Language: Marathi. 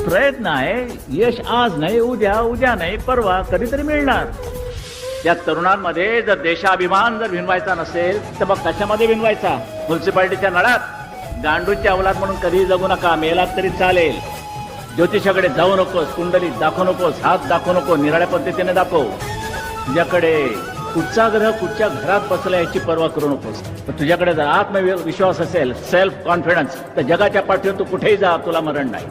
प्रयत्न आहे. यश आज नाही, उद्या, उद्या नाही, परवा कधीतरी मिळणार. या तरुणांमध्ये जर देशाभिमान जर विनवायचा नसेल तर मग कशामध्ये विनवायचा? म्युन्सिपाल्टीच्या नळात? गांडूची अवलाद म्हणून कधी जगू नका. मेलात तरी चालेल. ज्योतिषाकडे जाऊ नकोस, कुंडली दाखवू नकोस, हात दाखवू नको, निराळ्या पद्धतीने दाखव. तुझ्याकडे कुठचा ग्रह कुठच्या घरात बसला याची पर्वा करू नकोस. पण तुझ्याकडे जर आत्मविश्वास असेल, सेल्फ कॉन्फिडन्स, तर जगाच्या पाठीवर तू कुठेही जा, तुला मरण नाही.